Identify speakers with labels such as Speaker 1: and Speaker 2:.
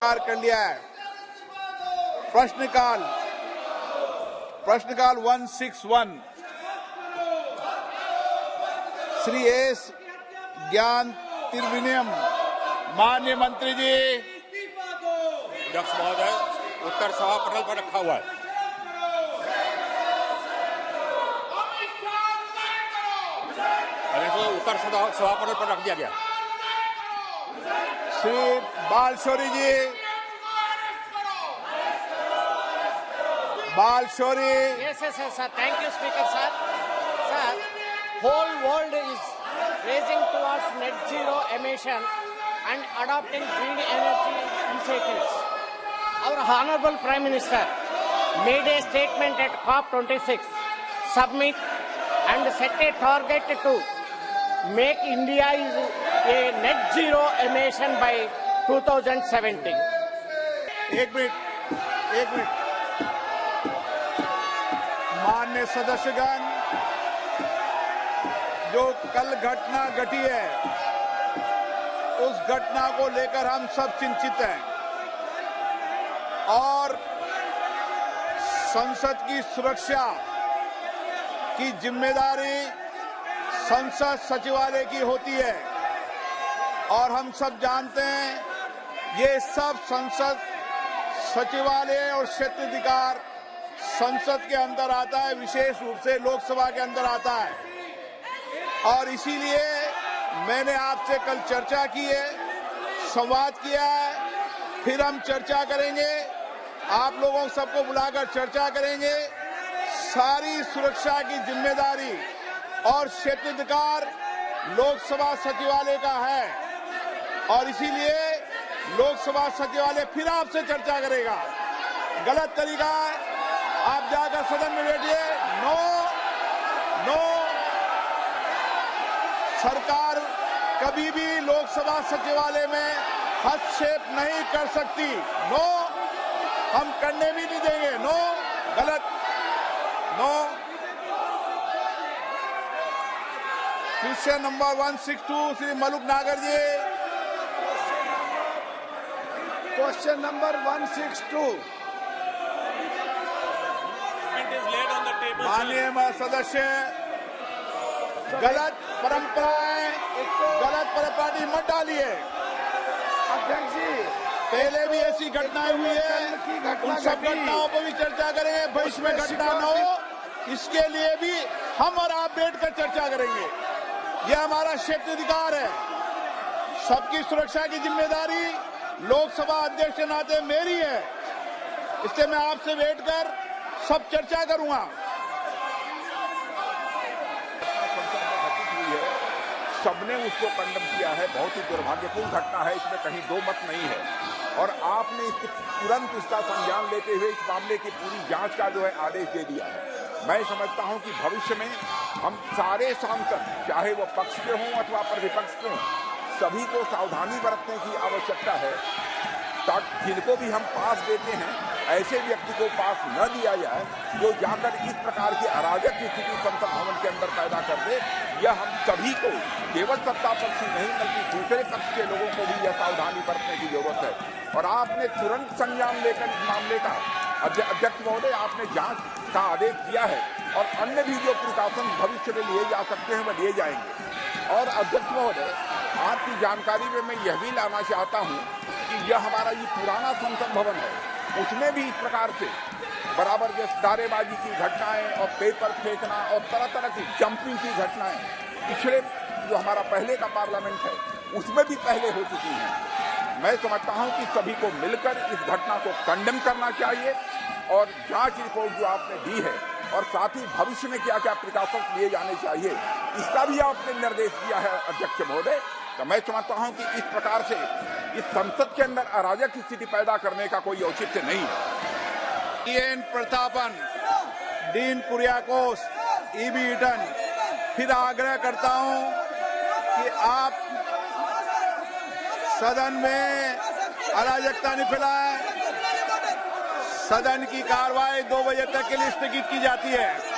Speaker 1: कर लिया है। प्रश्नकाल 161 श्री एस ज्ञान तिरुविनियम। माननीय मंत्री जी।
Speaker 2: अध्यक्ष महोदय, उत्तर सभा पटल पर रखा हुआ है। उत्तर सभा पटल पर रख दिया गया।
Speaker 1: श्री बालशौरी जी। बालशौरी।
Speaker 3: Yes, sir. Thank you, Speaker, sir. Sir, whole world is racing towards net zero emission and adopting green energy initiatives. Our Honorable Prime Minister made a statement at COP26 summit and set a target to make India a net zero emission by 2070.
Speaker 1: एक minute. माननीय सदस्यगण, जो कल घटना घटी है उस घटना को लेकर हम सब चिंतित हैं और संसद की सुरक्षा की जिम्मेदारी संसद सचिवालय की होती है और हम सब जानते हैं ये सब संसद सचिवालय और क्षेत्राधिकार संसद के अंदर आता है, विशेष रूप से लोकसभा के अंदर आता है। और इसीलिए मैंने आपसे कल चर्चा की है, संवाद किया है, फिर हम चर्चा करेंगे, आप लोगों सबको बुलाकर चर्चा करेंगे। सारी सुरक्षा की जिम्मेदारी और क्षेत्राधिकार लोकसभा सचिवालय का है और इसीलिए लोकसभा सचिवालय फिर आपसे चर्चा करेगा। गलत तरीका, आप जाकर सदन में बैठिए। नो। सरकार कभी भी लोकसभा सचिवालय में हस्तक्षेप नहीं कर सकती। नो, हम करने भी नहीं देंगे। नो, गलत। No. Question number 162 Shri Maluk Nagar ji.
Speaker 4: Question number 162।
Speaker 1: माननीय सदस्य, गलत परंपराएं, गलत पार्टी मत डालिए।
Speaker 4: अध्यक्ष जी,
Speaker 1: पहले भी ऐसी घटनाएं हुई है, उन सब घटनाओं पर भी चर्चा करेंगे। भविष्य में घटना न हो इसके लिए भी हम और आप बैठकर चर्चा करेंगे। यह हमारा क्षेत्राधिकार है। सबकी सुरक्षा की जिम्मेदारी लोकसभा अध्यक्ष के नाते मेरी है, इसलिए मैं आपसे बैठकर सब चर्चा करूंगा।
Speaker 2: सबने उसको कंडम किया है। बहुत ही दुर्भाग्यपूर्ण घटना है, इसमें कहीं दो मत नहीं है। और आपने इसके तुरंत इसका संज्ञान लेते हुए इस मामले की पूरी जांच का जो है आदेश दे दिया है। मैं समझता हूं कि भविष्य में हम सारे सांसद, चाहे वो पक्ष के हों अथवा प्रतिपक्ष के हों, सभी को सावधानी बरतने की आवश्यकता है ताकि जिनको भी हम पास देते हैं ऐसे व्यक्ति को पास न दिया जाए जो जाकर इस प्रकार की अराजक स्थिति संसद भवन के अंदर पैदा कर दे। यह हम सभी को, केवल सत्ता पक्ष ही नहीं बल्कि दूसरे पक्ष के लोगों को भी यह सावधानी बरतने की जरूरत है। और आपने तुरंत संज्ञान लेकर इस मामले का अध्यक्ष महोदय, आपने जांच का आदेश दिया है और अन्य भी जो प्रिकॉशन भविष्य में लिए जा सकते हैं वह लिए जाएंगे। और अध्यक्ष महोदय, आपकी जानकारी में मैं यह भी लाना चाहता हूं कि यह हमारा ये पुराना संसद भवन है, उसमें भी इस प्रकार से बराबर जो नारेबाजी की घटनाएं और पेपर फेंकना और तरह तरह की जंपिंग की घटनाएं पिछले जो हमारा पहले का पार्लियामेंट है उसमें भी पहले हो चुकी हैं। मैं समझता हूं कि सभी को मिलकर इस घटना को कंडेम करना चाहिए और जांच रिपोर्ट जो आपने दी है और साथ ही भविष्य में क्या क्या प्रिकॉशंस लिए जाने चाहिए इसका भी आपने निर्देश दिया है अध्यक्ष महोदय। तो मैं समझता हूं कि इस प्रकार से इस संसद के अंदर अराजक स्थिति पैदा करने का कोई औचित्य नहीं है।
Speaker 1: एन प्रतापन, डीन कुरियाकोस, ईबी ईटन, फिर आग्रह करता हूं कि आप सदन में अराजकता नहीं फैलाएं। सदन की कार्रवाई 2 बजे तक के लिए स्थगित की जाती है।